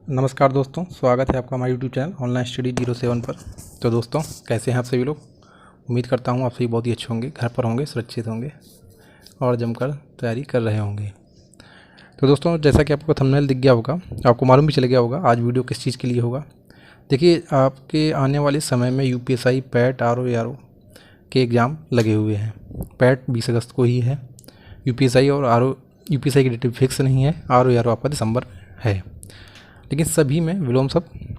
नमस्कार दोस्तों, स्वागत है आपका हमारे यूट्यूब चैनल ऑनलाइन स्टडी 07 पर। तो दोस्तों, कैसे हैं आप सभी लोग। उम्मीद करता हूं आप सभी बहुत ही अच्छे होंगे, घर पर होंगे, सुरक्षित होंगे और जमकर तैयारी कर रहे होंगे। तो दोस्तों, जैसा कि आपको थंबनेल दिख गया होगा, आपको मालूम भी चल गया होगा आज वीडियो किस चीज़ के लिए होगा। देखिए, आपके आने वाले समय में यूपीएससी, पैट, आरओ के एग्ज़ाम लगे हुए हैं। पैट 20 अगस्त को ही है, यूपीएससी और यूपीएससी की डेट फिक्स नहीं है, आरओ आपका दिसंबर में है। लेकिन सभी में विलोम शब्द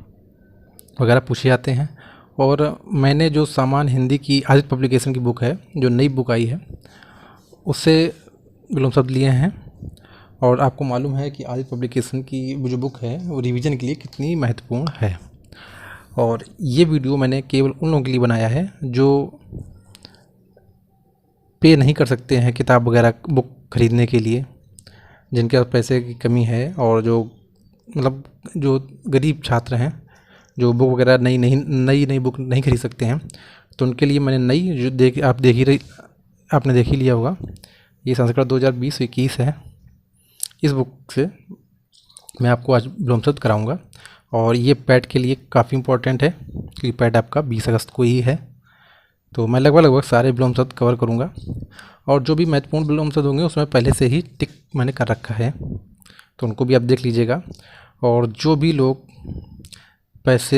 वगैरह पूछे जाते हैं। और मैंने जो सामान हिंदी की आदित्य पब्लिकेशन की बुक है, जो नई बुक आई है, उससे विलोम शब्द लिए हैं। और आपको मालूम है कि आदित्य पब्लिकेशन की वो जो बुक है वो रिवीजन के लिए कितनी महत्वपूर्ण है। और ये वीडियो मैंने केवल उन लोगों के लिए बनाया है जो पे नहीं कर सकते हैं किताब वगैरह बुक खरीदने के लिए, जिनके पास पैसे की कमी है, और जो मतलब जो गरीब छात्र हैं, जो बुक वगैरह नई बुक नहीं खरीद सकते हैं, तो उनके लिए मैंने नई जो आपने देख ही लिया होगा, ये संस्करण 2020-21 है। इस बुक से मैं आपको आज विलोम शब्द कराऊँगा। और ये पैट के लिए काफ़ी इम्पोर्टेंट है क्योंकि पैट आपका 20 अगस्त को ही है। तो मैं लगभग सारे विलोम शब्द कवर करूँगा, और जो भी महत्वपूर्ण विलोम शब्द होंगे उसमें पहले से ही टिक मैंने कर रखा है, तो उनको भी आप देख लीजिएगा। और जो भी लोग पैसे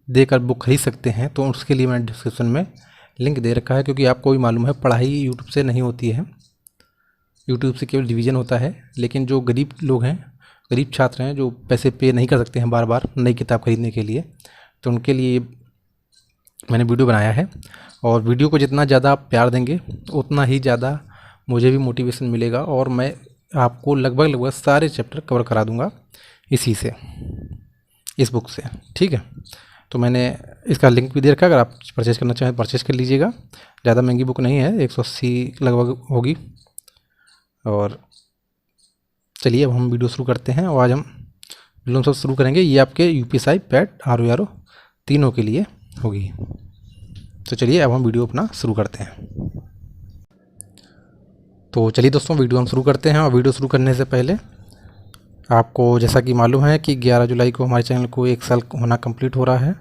देकर बुक खरीद सकते हैं, तो उसके लिए मैंने डिस्क्रिप्शन में लिंक दे रखा है, क्योंकि आपको भी मालूम है पढ़ाई यूट्यूब से नहीं होती है, यूट्यूब से केवल डिवीज़न होता है। लेकिन जो गरीब लोग हैं, गरीब छात्र हैं, जो पैसे पे नहीं कर सकते हैं बार बार नई किताब खरीदने के लिए, तो उनके लिए मैंने वीडियो बनाया है। और वीडियो को जितना ज़्यादा आप प्यार देंगे उतना ही ज़्यादा मुझे भी मोटिवेशन मिलेगा, और मैं आपको लगभग सारे चैप्टर कवर करा दूंगा इसी से, इस बुक से। ठीक है, तो मैंने इसका लिंक भी दे रखा है, अगर आप परचेज़ करना चाहें परचेज़ कर लीजिएगा। ज़्यादा महंगी बुक नहीं है, 180 लगभग होगी। और चलिए अब हम वीडियो शुरू करते हैं, और आज हम विलोम शब्द शुरू करेंगे। ये आपके यूपीएससी, पैट, आरओ तीनों के लिए होगी। तो चलिए अब हम वीडियो अपना शुरू करते हैं। तो चलिए दोस्तों, वीडियो हम शुरू करते हैं। और वीडियो शुरू करने से पहले आपको जैसा कि मालूम है कि 11 जुलाई को हमारे चैनल को 1 साल होना कंप्लीट हो रहा है,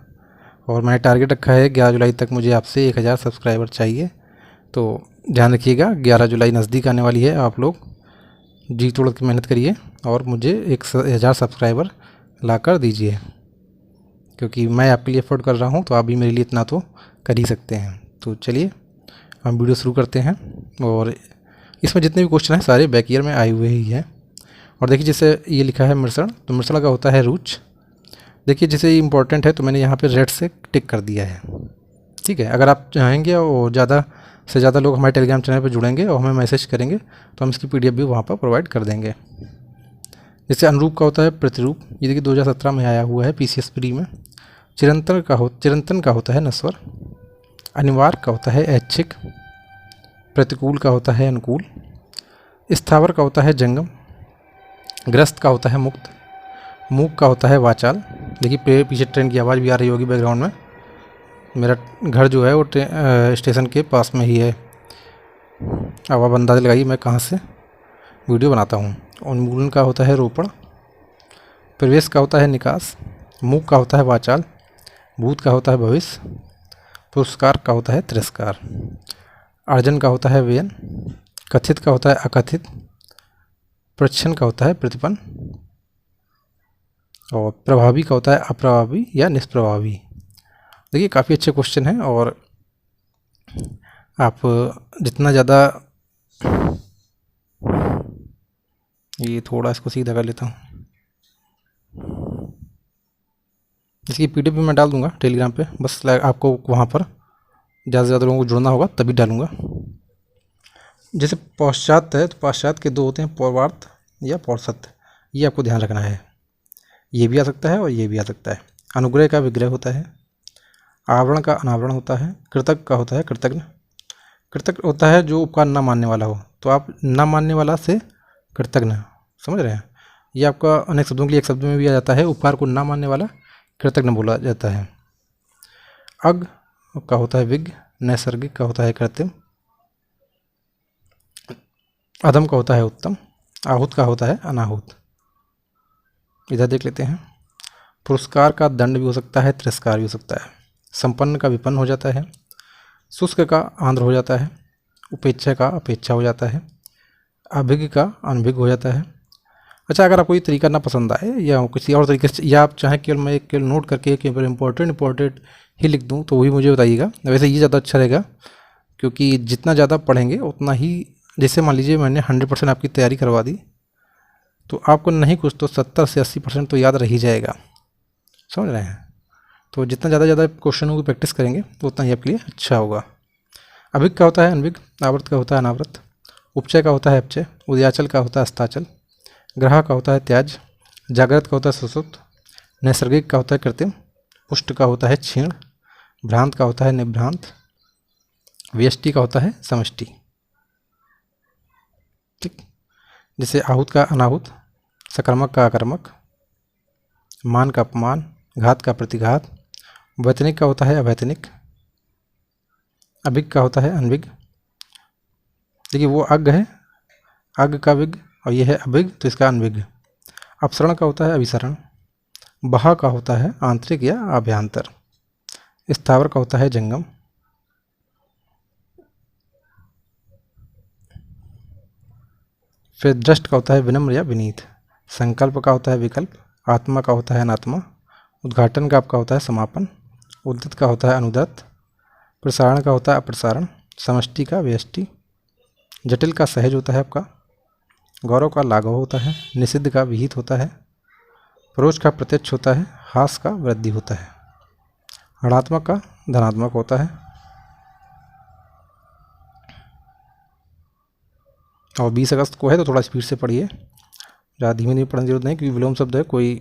और मैंने टारगेट रखा है 11 जुलाई तक मुझे आपसे 1000 सब्सक्राइबर चाहिए। तो ध्यान रखिएगा, 11 जुलाई नज़दीक आने वाली है। आप लोग जी तोड़ के मेहनत करिए और मुझे 1000 सब्सक्राइबर ला कर दीजिए, क्योंकि मैं आपके लिए एफर्ट कर रहा हूँ, तो आप भी मेरे लिए इतना तो कर ही सकते हैं। तो चलिए हम वीडियो शुरू करते हैं। और इसमें जितने भी क्वेश्चन हैं सारे बैक ईयर में आए हुए ही हैं। और देखिए, जैसे ये लिखा है मिश्रण, तो मिश्रण का होता है रुच। देखिए, जैसे ये इंपॉर्टेंट है तो मैंने यहाँ पे रेड से टिक कर दिया है। ठीक है, अगर आप चाहेंगे और ज़्यादा से ज़्यादा लोग हमारे टेलीग्राम चैनल पर जुड़ेंगे और हमें मैसेज करेंगे, तो हम इसकी पीडीएफ भी वहाँ पर प्रोवाइड कर देंगे। जैसे अनुरूप का होता है प्रतिरूप, ये देखिए 2017 में आया हुआ है पीसीएस प्री में। चिरंतन का होता है नस्वर। अनिवार्य का होता है ऐच्छिक। प्रतिकूल का होता है अनुकूल। स्थावर का होता है जंगम। ग्रस्त का होता है मुक्त। मूक का होता है वाचाल। देखिए पीछे ट्रेन की आवाज़ भी आ रही होगी बैकग्राउंड में। मेरा घर जो है वो स्टेशन के पास में ही है। अब आप अंदाज़ा लगाइए मैं कहाँ से वीडियो बनाता हूँ। उन्मूलन का होता है रोपण। प्रवेश का होता है निकास। मूक का होता है वाचाल। भूत का होता है भविष्य। पुरस्कार का होता है तिरस्कार। अर्जन का होता है व्ययन। कथित का होता है अकथित। प्रच्छन्न का होता है प्रतिपन्न। और प्रभावी का होता है अप्रभावी या निष्प्रभावी। देखिए काफ़ी अच्छे क्वेश्चन हैं, और आप जितना ज़्यादा, ये थोड़ा इसको सीधा कर लेता हूँ, इसकी पीडीएफ भी मैं डाल दूंगा टेलीग्राम पे, बस आपको वहाँ पर ज़्यादा से ज़्यादा लोगों को जुड़ना होगा तभी डालूंगा। जैसे पश्चात है, तो पश्चात के दो होते हैं, पौर्वार्थ या पौर्षत्व, ये आपको ध्यान रखना है। ये भी आ सकता है और ये भी आ सकता है। अनुग्रह का विग्रह होता है। आवरण का अनावरण होता है। कृतज्ञ का होता है कृतज्ञ। कृतज्ञ होता है जो उपकार न मानने वाला हो, तो आप न मानने वाला से कृतज्ञ, समझ रहे हैं। ये आपका अनेक शब्दों के लिए एक शब्द में भी आ जाता है, उपकार को न मानने वाला कृतज्ञ बोला जाता है। अग का होता है विज्ञ। नैसर्गिक का होता है कृत्रिम। अधम का होता है उत्तम। आहूत का होता है अनाहूत। इधर देख लेते हैं। पुरस्कार का दंड भी हो सकता है, तिरस्कार भी हो सकता है। संपन्न का विपन्न हो जाता है, शुष्क का आंध्र हो जाता है, उपेक्षा का अपेक्षा हो जाता है, अभिज्ञ का अनभिज्ञ हो जाता है। अच्छा, अगर आपको ये तरीका ना पसंद आए या किसी और तरीके से, या आप चाहें केवल मैं केवल नोट करके केवल इंपॉर्टेंट ही लिख दूँ, तो वही मुझे बताइएगा। वैसे ये ज़्यादा अच्छा रहेगा, क्योंकि जितना ज़्यादा पढ़ेंगे उतना ही, जैसे मान लीजिए मैंने 100% आपकी तैयारी करवा दी, तो आपको नहीं कुछ तो 70 से 80% तो याद रह ही जाएगा। समझ रहे हैं? तो जितना ज़्यादा क्वेश्चनों की प्रैक्टिस करेंगे तो उतना ही आपके लिए अच्छा होगा। अभिज्ञ का होता है अनभिज्ञ, आवर्त का होता है अनावर्त, उपचय का होता है अपचय, उदयाचल का होता है अस्ताचल, ग्रह का होता है त्याज, जागृत का होता है सुसुप्त, नैसर्गिक का होता है कृत्रिम, पुष्ट का होता है क्षीण, भ्रांत का होता है निभ्रांत, व्यष्टि का होता है समष्टि। ठीक, जैसे आहूत का अनाहूत, सकर्मक का अकर्मक, मान का अपमान, घात का प्रतिघात, वैतनिक का होता है अवैतनिक, अभिज्ञ का होता है अनभिज्ञ। देखिए वो अज्ञ है, अज्ञ का विज्ञ, और ये है अभिज्ञ, तो इसका अनभिज्ञ। अपसरण का होता है अभिसरण, बहा का होता है आंतरिक या अभ्यंतर, स्थावर का होता है जंगम, फिर दृष्ट का होता है विनम्र या विनीत, संकल्प का होता है विकल्प, आत्मा का होता है अनात्मा, उद्घाटन का आपका होता है समापन, उद्यत का होता है अनुदत, प्रसारण का होता है अप्रसारण, समष्टि का व्यष्टि, जटिल का सहज होता है आपका, गौरव का लाघव होता है, निषिद्ध का विहित होता है, परोक्ष का प्रत्यक्ष होता है, हास का वृद्धि होता है, ऋणात्मक का धनात्मक होता है, और 20 अगस्त को है तो थोड़ा स्पीड से पढ़िए, ज़्यादा धीमे धीमे पढ़ने की जरूरत नहीं, क्योंकि विलोम शब्द है कोई।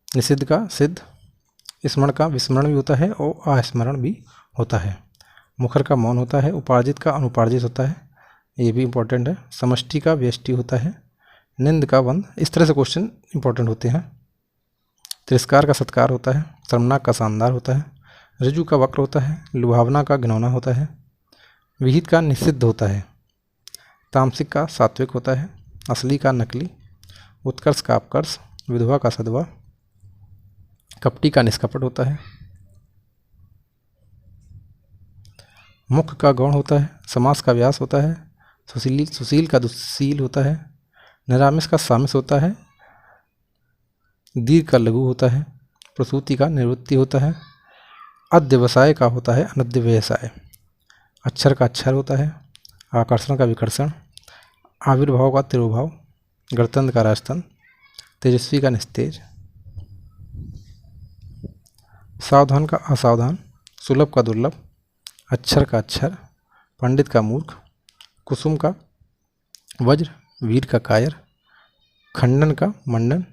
निषिद्ध का सिद्ध, स्मरण का विस्मरण भी होता है और अस्मरण भी होता है, मुखर का मौन होता है, उपार्जित का अनुपार्जित होता है, ये भी इंपॉर्टेंट है, समष्टि का व्यष्टि होता है, निंद का बंध। इस तरह से क्वेश्चन इंपॉर्टेंट होते हैं। तिरस्कार का सत्कार होता है, शर्मनाक का शानदार होता है, ऋजु का वक्र होता है, लुभावना का घिनौना होता है, विहित का निषिद्ध होता है, तामसिक का सात्विक होता है, असली का नकली, उत्कर्ष का अपकर्ष, विधवा का सधवा, कपटी का निष्कपट होता है, मुख का गौण होता है, समास का व्यास होता है, सुशील का दुशील होता है, निरामिष का सामिस होता है, दीर्घ का लघु होता है, प्रसूति का निवृत्ति होता है, अध्यवसाय का होता है अनध्यवसाय, अक्षर का अक्षर होता है, आकर्षण का विकर्षण, आविर्भाव का तिरुभाव, गणतंत्र का राजतंत्र, तेजस्वी का निस्तेज, सावधान का असावधान, सुलभ का दुर्लभ, अक्षर का अक्षर, पंडित का मूर्ख, कुसुम का वज्र, वीर का कायर, खंडन का मंडन,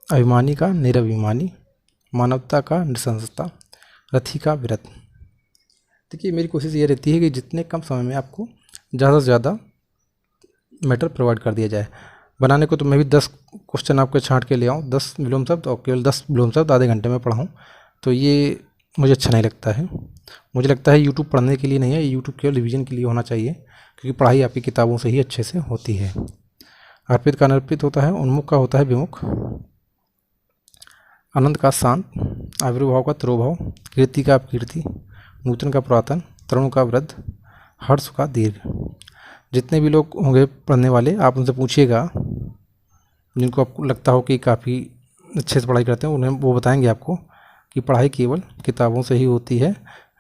अभिमानी का निरभिमानी, मानवता का नृशंसता, रथी का विरत। देखिए मेरी कोशिश ये रहती है कि जितने कम समय में आपको ज़्यादा से ज़्यादा मैटर प्रोवाइड कर दिया जाए। बनाने को तो मैं भी 10 क्वेश्चन आपके छांट के ले आऊँ, 10 विलोम शब्द, और केवल 10 विलोम शब्द आधे घंटे में पढ़ाऊँ, तो ये मुझे अच्छा नहीं लगता है। मुझे लगता है यूट्यूब पढ़ने के लिए नहीं है, यूट्यूब केवल रिवीजन के लिए होना चाहिए, क्योंकि पढ़ाई आपकी किताबों से ही अच्छे से होती है। अर्पित का अनर्पित होता है, उन्मुख का होता है विमुख, अनंत का शांत, आविर्भाव का तिरोभाव, कीर्ति का अपकीर्ति, नूतन का पुरातन, तरुण का वृद्ध, हर्ष का दीर्घ। जितने भी लोग होंगे पढ़ने वाले, आप उनसे पूछिएगा, जिनको आपको लगता हो कि काफ़ी अच्छे से पढ़ाई करते हैं, उन्हें वो बताएंगे आपको कि पढ़ाई केवल किताबों से ही होती है,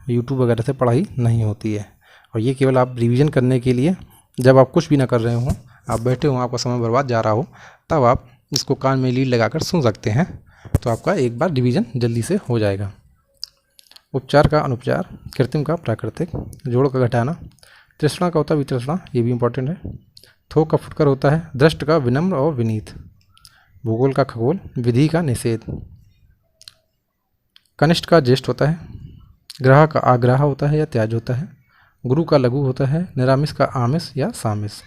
यूट्यूब वगैरह से पढ़ाई नहीं होती है। और ये केवल आप रिवीजन करने के लिए, जब आप कुछ भी ना कर रहे हों, आप बैठे हों, आपका समय बर्बाद जा रहा हो, तब आप इसको कान में लीड लगाकर सुन सकते हैं, तो आपका एक बार रिवीजन जल्दी से हो जाएगा। उपचार का अनुपचार, कृत्रिम का प्राकृतिक, जोड़ का घटाना, तृष्णा का होता है वितृष्णा, ये भी इंपॉर्टेंट है, थोक का फुटकर होता है, दृष्ट का विनम्र और विनीत, भूगोल का खगोल, विधि का निषेध, कनिष्ठ का ज्येष्ठ होता है, ग्रह का आग्रह होता है या त्याज होता है, गुरु का लघु होता है, निरामिष का आमिष या सामिष,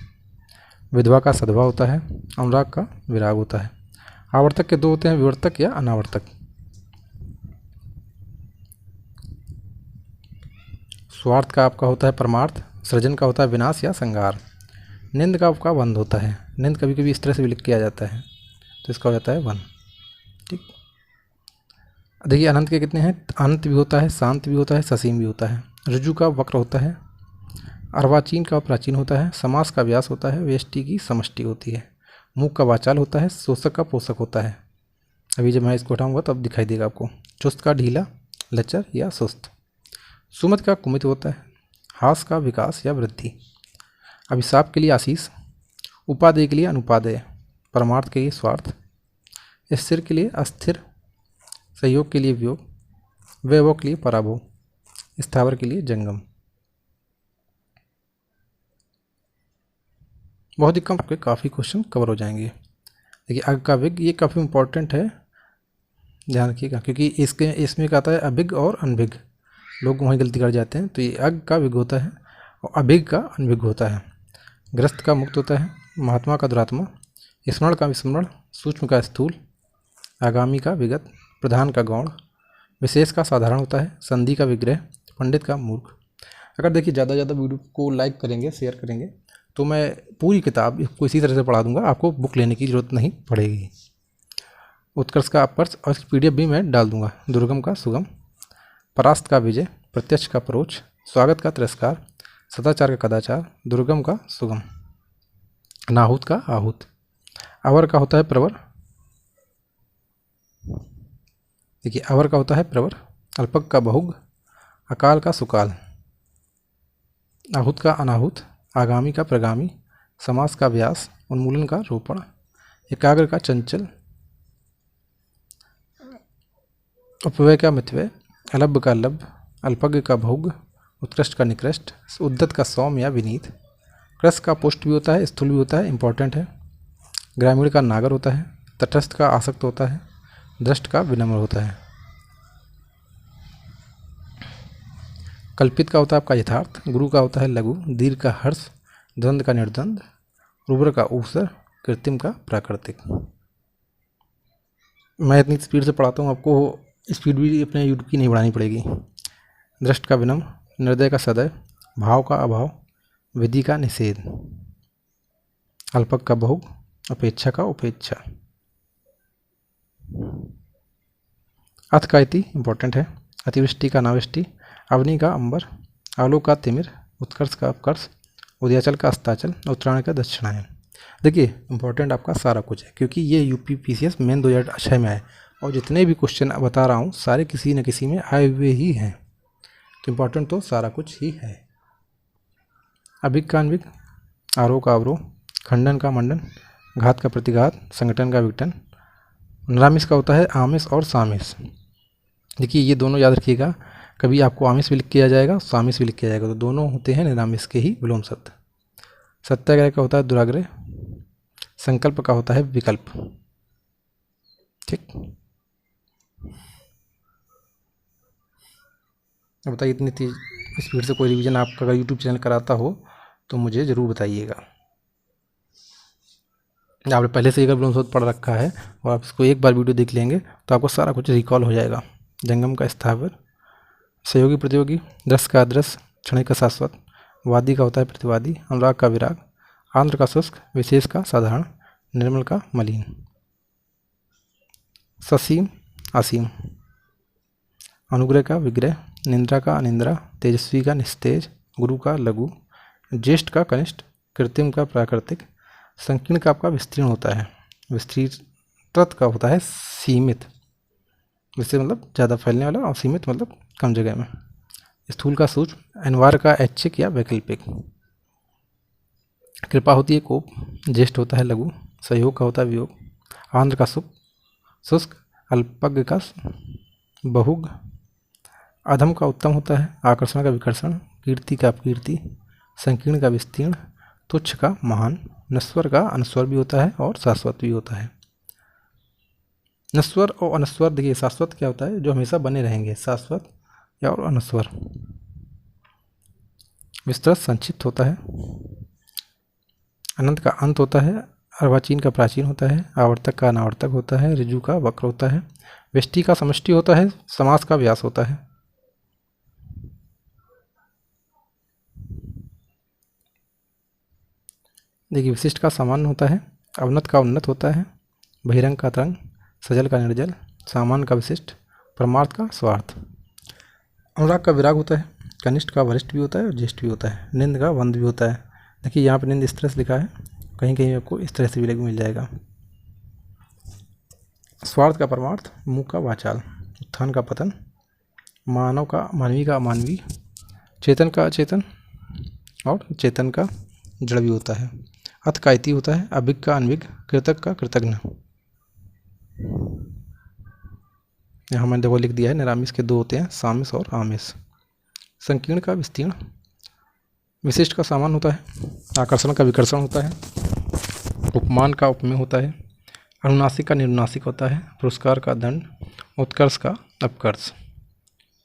विधवा का सधवा होता है, अनुराग का विराग होता है। आवर्तक के 2 होते हैं, विवर्तक या अनावर्तक। स्वार्थ का आपका होता है परमार्थ, सृजन का होता है विनाश या संहार, निंद का आपका बंद होता है, निंद कभी कभी इस तरह से भी लिख के आ जाता है, तो इसका हो जाता है वन। ठीक, देखिए अनंत के कितने हैं, अनंत भी होता है, शांत भी होता है, ससीम भी होता है। ऋजु का वक्र होता है, अर्वाचीन का प्राचीन होता है, समास का व्यास होता है, व्यष्टि की समष्टि होती है, मूक का वाचाल होता है, शोषक का पोषक होता है। अभी जब मैं इसको हटाऊंगा तब दिखाई देगा आपको। चुस्त का ढीला, लचर या सुस्त। सुमत का कुमित होता है, हास का विकास या वृद्धि। अभिशाप के लिए आशीष, उपादेय के लिए अनुपादेय, परमार्थ के लिए स्वार्थ, स्थिर के लिए अस्थिर, सहयोग के लिए वियोग, वैभव के लिए पराभव, स्थावर के लिए जंगम। बहुत ही कम आपके काफ़ी क्वेश्चन कवर हो जाएंगे। देखिए अग का विग, ये काफ़ी इंपॉर्टेंट है, ध्यान रखिएगा, क्योंकि इसमें क्या आता है अभिग और अनभिग, लोग वहीं गलती कर जाते हैं। तो ये अग का विग होता है और अभिग का अनभिग होता है। ग्रस्त का मुक्त होता है, महात्मा का दुरात्मा, स्मरण का विस्मरण, सूक्ष्म का स्थूल, आगामी का विगत, प्रधान का गौण, विशेष का साधारण होता है, संधि का विग्रह, पंडित का मूर्ख। अगर देखिए ज़्यादा वीडियो को लाइक करेंगे, शेयर करेंगे, तो मैं पूरी किताब इसको इसी तरह से पढ़ा दूंगा, आपको बुक लेने की ज़रूरत नहीं पड़ेगी। उत्कर्ष का अपकर्ष और PDF भी मैं डाल दूंगा। दुर्गम का सुगम, परास्त का विजय, प्रत्यक्ष का परोक्ष, स्वागत का तिरस्कार, सदाचार का कदाचार, दुर्गम का सुगम, अनाहुत का आहूत। अवर का होता है प्रवर, देखिए अवर का होता है प्रवर, अल्पक का बहुग, अकाल का सुकाल, आहूत का अनाहुत, आगामी का प्रगामी, समास का व्यास, उन्मूलन का रोपण, एकाग्र का चंचल, उपव्यय का मितव्यय, अलभ्य का लभ्य, अल्पज्ञ का भोग, उत्कृष्ट का निकृष्ट, उद्दत का सौम या विनीत। कृष का पुष्ट भी होता है, स्थूल भी होता है, इंपॉर्टेंट है। ग्रामीण का नागर होता है, तटस्थ का आसक्त होता है, दृष्ट का विनम्र होता है। कल्पित का होता है आपका यथार्थ, गुरु का होता है लघु, दीर्घ का हर्ष, द्वंद्व का निर्द्वंद, उर्वर का ऊसर, कृत्रिम का प्राकृतिक। मैं इतनी स्पीड से पढ़ाता हूँ, आपको स्पीड भी अपने यूट्यूब की नहीं बढ़ानी पड़ेगी। दृष्ट का विनम्र, निर्दय का सदैव, भाव का अभाव, विधि का निषेध, अल्पक का बहुग, अपेक्षा का उपेक्षा। अथ का इति इंपॉर्टेंट है, अतिवृष्टि का अनावृष्टि, अवनी का अंबर, आलोक का तिमिर, उत्कर्ष का अपकर्ष, उदयाचल का अस्ताचल, उत्तरायण का दक्षिणायन। देखिए इंपॉर्टेंट आपका सारा कुछ है, क्योंकि ये यूपी PCS मेन 2006 में है, और जितने भी क्वेश्चन बता रहा हूँ सारे किसी न किसी में आए हुए ही हैं, तो इम्पोर्टेंट तो सारा कुछ ही है। अभिग का अनभिग, आरोह का अवरोह, खंडन का मंडन, घात का प्रतिघात, संगठन का विघटन। निरामिष का होता है आमिष और सामिष। देखिए ये दोनों याद रखिएगा, कभी आपको आमिष भी लिख के आ जाएगा, सामिष भी लिख के आ जाएगा, तो दोनों होते हैं निरामिष के ही विलोम शब्द। सत्याग्रह का होता है दुराग्रह, संकल्प का होता है विकल्प। ठीक, अब बताइए इतनी तेज स्पीड से कोई रिवीजन आपका अगर यूट्यूब चैनल कराता हो तो मुझे ज़रूर बताइएगा। आपने पहले से एक विलोम शब्द पढ़ रखा है और आप इसको एक बार वीडियो देख लेंगे तो आपको सारा कुछ रिकॉल हो जाएगा। जंगम का स्थावर, सहयोगी प्रतियोगी, दृश्य का अदृश्य, क्षणिक का शाश्वत, वादी का होता है प्रतिवादी, अनुराग का विराग, आंध्र का शुष्क, विशेष का साधारण, निर्मल का मलिन। ससीम असीम, अनुग्रह का विग्रह, निंद्रा का अनिंद्रा, तेजस्वी का निस्तेज, गुरु का लघु, ज्येष्ठ का कनिष्ठ, कृत्रिम का प्राकृतिक, संकीर्ण का आपका विस्तीर्ण होता है, विस्तृत का होता है सीमित, जिससे मतलब ज़्यादा फैलने वाला, और सीमित मतलब कम जगह में। स्थूल का सूक्ष्म, अनिवार्य का ऐच्छिक या वैकल्पिक। कृपा होती है कोप, ज्येष्ठ होता है लघु, सहयोग का होता है वियोग, आंध्र का शुष्क, अल्पज्ञ का बहुग, अधम का उत्तम होता है, आकर्षण का विकर्षण, कीर्ति का अपकीर्ति, संकीर्ण का विस्तीर्ण, तुच्छ का महान, नश्वर का अनश्वर भी होता है और शाश्वत भी होता है। नश्वर और अनश्वर, देखिए शाश्वत क्या होता है, जो हमेशा बने रहेंगे, शाश्वत या और अनश्वर। विस्तृत संक्षिप्त होता है, अनंत का अंत होता है, अर्वाचीन का प्राचीन होता है, आवर्तक का अनावर्तक होता है, ऋजु का वक्र होता है, व्यष्टि का समष्टि होता है, समास का व्यास होता है। देखिए, विशिष्ट का सामान्य होता है, अवनत का उन्नत होता है, बहिरंग का तरंग, सजल का निर्जल, सामान्य का विशिष्ट, परमार्थ का स्वार्थ। अनुराग का विराग होता है, कनिष्ठ का वरिष्ठ भी होता है और ज्येष्ठ भी होता है, निंद का वंद भी होता है। देखिए यहाँ पर निंद इस तरह से लिखा है, कहीं कहीं आपको इस तरह से भी मिल जाएगा। स्वार्थ का परमार्थ, मुख का वाचाल, उत्थान का पतन, मानव का मानवी का अमानवी, चेतन का अचेतन और चेतन का जड़ भी होता है। अथ का इति होता है, अभिज्ञ का अनभिज्ञ, कृतक का कृतज्ञ। यहाँ मैंने देखो लिख दिया है, निरामिष के दो होते हैं, सामिस और आमिष। संकीर्ण का विस्तीर्ण, विशिष्ट का सामान्य होता है, आकर्षण का विकर्षण होता है, उपमान का उपमेय होता है, अनुनासिक का निर्नुनासिक होता है, पुरस्कार का दंड, उत्कर्ष का अपकर्ष।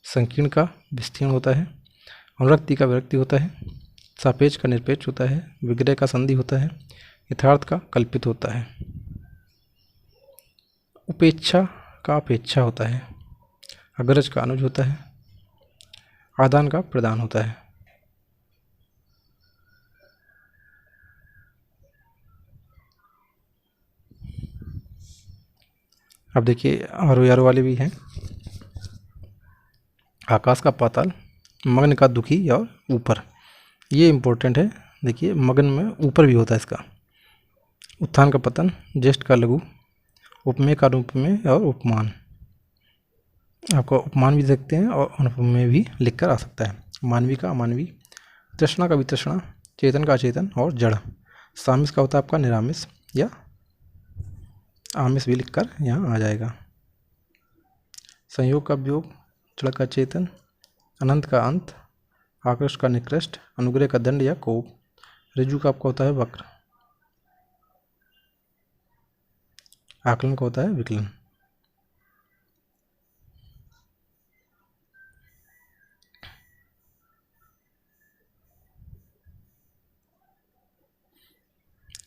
संकीर्ण का विस्तीर्ण होता है, अनुरक्ति का विरक्ति होता है, सापेक्ष का निरपेक्ष होता है, विग्रह का संधि होता है, यथार्थ का कल्पित होता है, उपेक्षा का अपेक्षा होता है, अग्रज का अनुज होता है, आदान का प्रदान होता है। अब देखिए आरो यारो वाले भी हैं। आकाश का पाताल, मग्न का दुखी और ऊपर, ये इम्पोर्टेंट है। देखिए मग्न में ऊपर भी होता है इसका। उत्थान का पतन, ज्येष्ठ का लघु, उपमेय का रूप में और उपमान। आपको उपमान भी देखते हैं और अनुपमेय भी लिख कर आ सकता है। मानवी का अमानवी, तृष्णा का वितृष्णा, चेतन का अचेतन और जड़। सामिस का होता है आपका निरामिष या आमिष भी लिखकर यहाँ आ जाएगा। संयोग का वियोग, जड़ का चेतन, अनंत का अंत, आकृष्ट का निकृष्ट, अनुग्रह का दंड या कोप। ऋजु का आपका होता है वक्र, आकलन का होता है विकलन।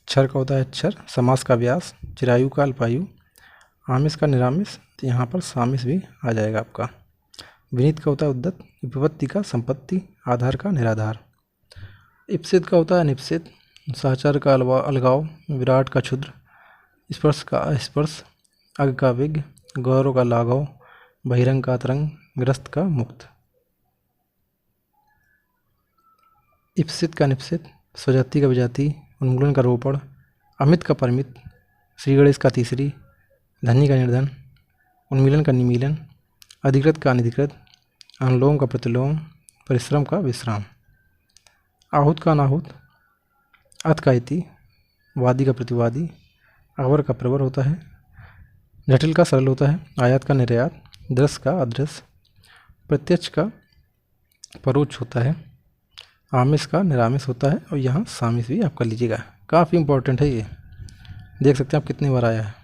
क्षर का होता है अक्षर, समास का व्यास, चिरायु का अल्पायु, आमिष का निरामिष, तो यहाँ पर सामिष भी आ जाएगा आपका। विनीत का होता है उद्दत, विपत्ति का संपत्ति, आधार का निराधार। इप्सित का होता है अनिप्सित, साचार का अलगाव, विराट का क्षुद्र, स्पर्श का अस्पर्श, अग का विघ्न, गौरव का लाघव, बहिरंग का तरंग, ग्रस्त का मुक्त। इप्सित का निप्सित, स्वजाति का विजाति, उन्मूलन का रोपण, अमित का परिमित, श्री गणेश का तीसरी, धनी का निर्धन, उन्मीलन का निमीलन, अधिकृत का अनधिकृत, अनुलोम का प्रतिलोम, परिश्रम का विश्राम। आहूत का अनाहूत, अथ का इति, वादी का प्रतिवादी, अवर का प्रवर होता है, जटिल का सरल होता है, आयात का निर्यात, दृश्य का अदृश्य, प्रत्यक्ष का परोक्ष होता है, आमिष का निरामिष होता है और यहाँ सामिष भी आप कर लीजिएगा। काफ़ी इंपॉर्टेंट है ये, देख सकते हैं आप कितनी बार आया है।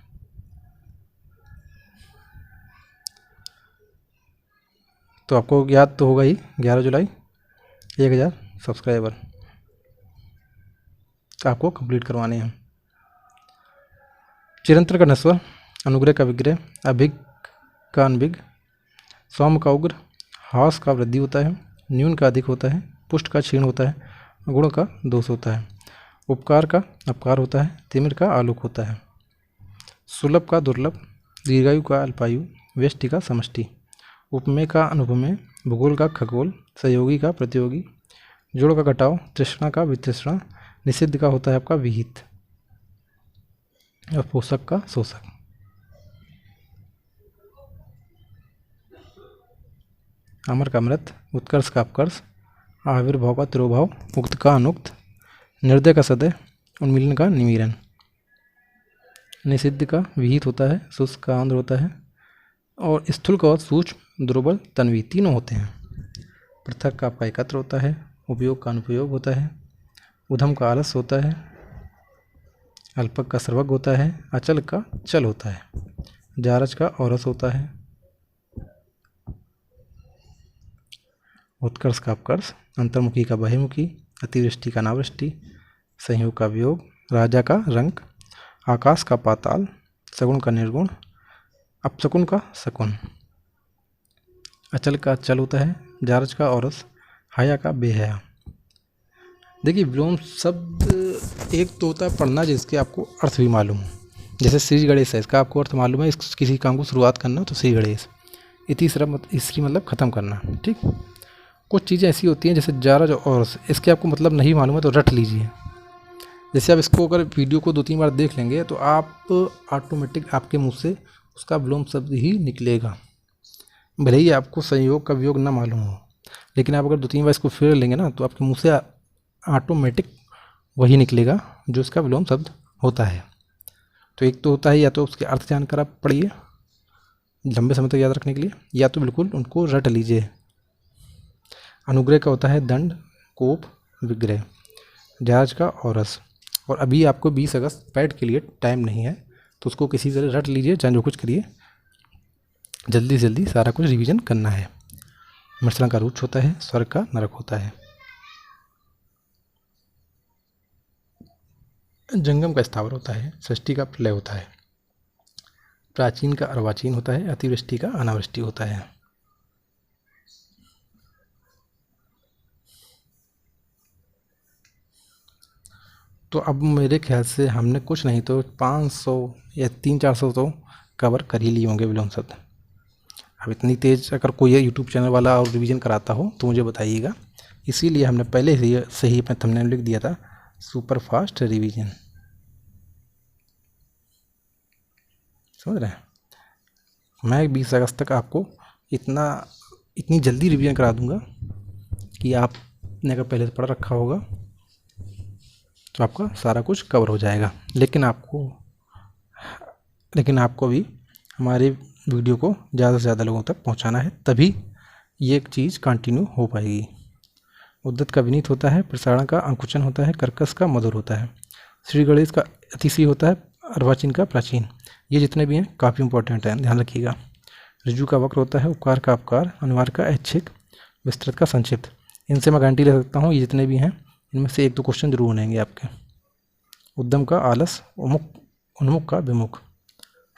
तो आपको याद तो होगा ही, 11 जुलाई 1000 सब्सक्राइबर आपको कंप्लीट करवाने हैं। चिरंतर का नस्वर, अनुग्रह का विग्रह, अभिज्ञ का अनभिज्ञ, सौम्य का उग्र, हास का वृद्धि होता है, न्यून का अधिक होता है, पुष्ट का क्षीण होता है, गुण का दोष होता है, उपकार का अपकार होता है, तिमिर का आलोक होता है, सुलभ का दुर्लभ, दीर्घायु का अल्पायु, व्यष्टि का समष्टि, उपमेय का अनुपमेय, भूगोल का खगोल, सहयोगी का प्रतियोगी, जोड़ का घटाव, तृष्णा का वितृष्णा, निषिद्ध का होता है आपका विहित और पोषक का शोषक। अमर का अमृत, उत्कर्ष का अपकर्ष, आविर्भाव का तिरोभाव, उक्त का अनुक्त, निर्दय का सदय, उन्मीलन का निमीलन। निषिद्ध का विहित होता है, शुष्क का आंध्र होता है और स्थूल का सूक्ष्म, दुर्बल, तन्वी, तीनों होते हैं। पृथक का आपका एकत्र होता है, उपयोग का अनुपयोग होता है, उधम का आलस होता है, अल्पक का सर्वज्ञ होता है, अचल का चल होता है, जारज का औरस होता है, उत्कर्ष का अपकर्ष, अंतर्मुखी का बहिर्मुखी, अतिवृष्टि का अनावृष्टि, संयोग का वियोग, राजा का रंक, आकाश का पाताल, सगुण का निर्गुण, अपशकुन का शकुन, अचल का चल होता है, जारज का औरस, हया का बेहया, देखिए विलोम शब्द एक तो होता है पढ़ना जिसके आपको अर्थ भी मालूम हो, जैसे श्री गणेश है, इसका आपको अर्थ मालूम है, इस किसी काम को शुरुआत करना तो श्री गणेश। तीसरा इसकी मतलब ख़त्म करना, ठीक। कुछ चीज़ें ऐसी होती हैं जैसे जारा जो और इसके आपको मतलब नहीं मालूम है तो रट लीजिए। जैसे आप इसको अगर वीडियो को 2-3 बार देख लेंगे तो आप ऑटोमेटिक आपके मुंह से उसका विलोम शब्द ही निकलेगा, भले ही आपको संयोग का वियोग ना मालूम हो, लेकिन आप अगर 2-3 बार इसको फेर लेंगे ना तो आपके मुंह से ऑटोमेटिक वही निकलेगा जो इसका विलोम शब्द होता है। तो एक तो होता है या तो उसके अर्थ जानकर आप पढ़िए लंबे समय तक याद रखने के लिए, या तो बिल्कुल उनको रट लीजिए। अनुग्रह का होता है दंड, कोप, विग्रह, जायज का औरस। और अभी आपको 20 अगस्त पैड के लिए टाइम नहीं है तो उसको किसी तरह रट लीजिए, चाहे जो कुछ करिए, जल्दी जल्दी सारा कुछ रिवीजन करना है। मिश्रण का रुच होता है, स्वर्ग का नरक होता है, जंगम का स्थावर होता है, सृष्टि का प्रलय होता है, प्राचीन का अर्वाचीन होता है, अतिवृष्टि का अनावृष्टि होता है। तो अब मेरे ख्याल से हमने कुछ नहीं तो 500 या 300-400 तो कवर कर ही लिए होंगे विलोम शब्द। अब इतनी तेज़ अगर कोई यूट्यूब चैनल वाला और रिवीजन कराता हो तो मुझे बताइएगा, इसीलिए हमने पहले से ही अपने थंबनेल लिख दिया था सुपर फास्ट रिवीजन। समझ रहे हैं? मैं 20 अगस्त तक आपको इतनी जल्दी रिवीजन करा दूंगा कि आपने अगर पहले से पढ़ रखा होगा तो आपका सारा कुछ कवर हो जाएगा। लेकिन आपको भी हमारे वीडियो को ज़्यादा से ज़्यादा लोगों तक पहुंचाना है, तभी ये एक चीज़ कंटिन्यू हो पाएगी। उद्दत का विनीत होता है, प्रसारण का अंकुचन होता है, कर्कश का मधुर होता है, श्री गणेश का अतिशी होता है, अर्वाचीन का प्राचीन। ये जितने भी हैं काफ़ी इंपॉर्टेंट हैं, ध्यान रखिएगा। ऋजु का वक्र होता है, उपकार का अपकार, अनिवार्य का ऐच्छिक, विस्तृत का संक्षिप्त। इनसे मैं गारंटी ले सकता हूँ ये जितने भी हैं इनमें से 1-2 क्वेश्चन जरूर बनेंगे आपके। उद्यम का आलस, उन्मुख का विमुख,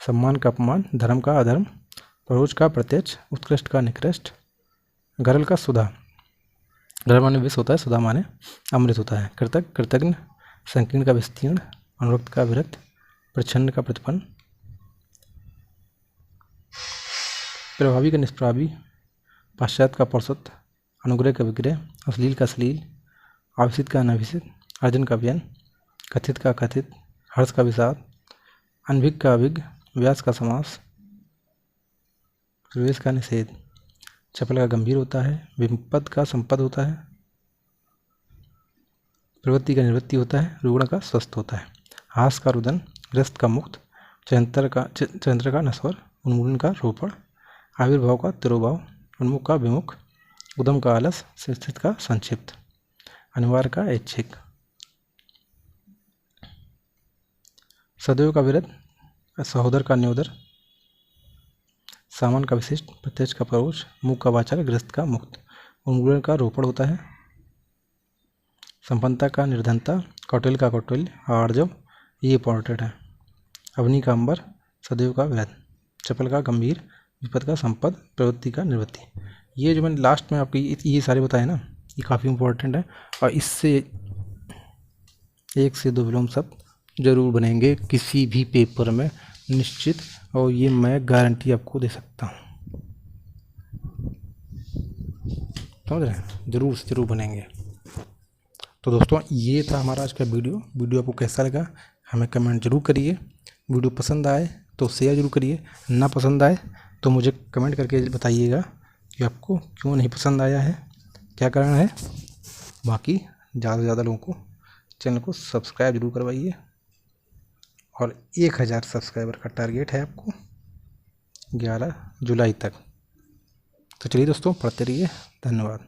सम्मान का अपमान, धर्म का अधर्म, परोज का प्रत्यक्ष, उत्कृष्ट का निकृष्ट, गरल का सुधा, गरल माने विष होता है, सुधा माने अमृत होता है, कृतज्ञ कृतज्ञ, संकीर्ण का विस्तीर्ण, अनुरक्त का विरक्त, प्रच्छन्न का प्रतिपन्न, प्रभावी का निष्प्रभावी, पाश्चात्य का पौरुषत्व, अनुग्रह का विग्रह, अश्लील का अश्लील, आविषित का अनाविषित, अर्जन का व्यन, कथित का कथित, हर्ष का विषाद, अनभिज्ञ का अभिज्ञ, व्यास का समास, प्रवेश का निषेध, चपल का गंभीर होता है, विपद का संपद होता है, प्रवृत्ति का निवृत्ति होता है, रुग्ण का स्वस्थ होता है, हास का रुदन, ग्रस्त का मुक्त, चंद्र का नस्वर, उन्मूलन का रोपण, आविर्भाव का तिरोभाव, उन्मुख का विमुख, उदम का आलस, स्थित का संक्षिप्त, अनिवार्य का ऐच्छिक, सदैव का विरध, सहोदर का न्योदर, सामान का विशिष्ट, प्रत्यक्ष का परोक्ष, मुख का वाचाल, ग्रस्त का मुक्त, उन्मूलन का रोपण होता है, संपन्नता का निर्धनता, कौटिल्य का कौटिल्य, आर्जव, ये इंपॉर्टेंट है, अवनी का अंबर, सदैव का विरध, चपल का गंभीर, विपद का संपद, प्रवृत्ति का निवृत्ति। ये जो मैंने लास्ट में आपकी ये सारे बताए ना, ये काफ़ी इंपॉर्टेंट है और इससे 1 से 2 विलोम शब्द जरूर बनेंगे किसी भी पेपर में निश्चित, और ये मैं गारंटी आपको दे सकता हूँ। समझ रहे हैं? जरूर से जरूर बनेंगे। तो दोस्तों ये था हमारा आज का वीडियो आपको कैसा लगा हमें कमेंट जरूर करिए। वीडियो पसंद आए तो शेयर जरूर करिए, ना पसंद आए तो मुझे कमेंट करके बताइएगा कि आपको क्यों नहीं पसंद आया है, क्या कारण है। बाकी ज़्यादा से ज़्यादा लोगों को चैनल को सब्सक्राइब जरूर करवाइए और 1000 सब्सक्राइबर का टारगेट है आपको 11 जुलाई तक। तो चलिए दोस्तों, पढ़ते रहिए। धन्यवाद।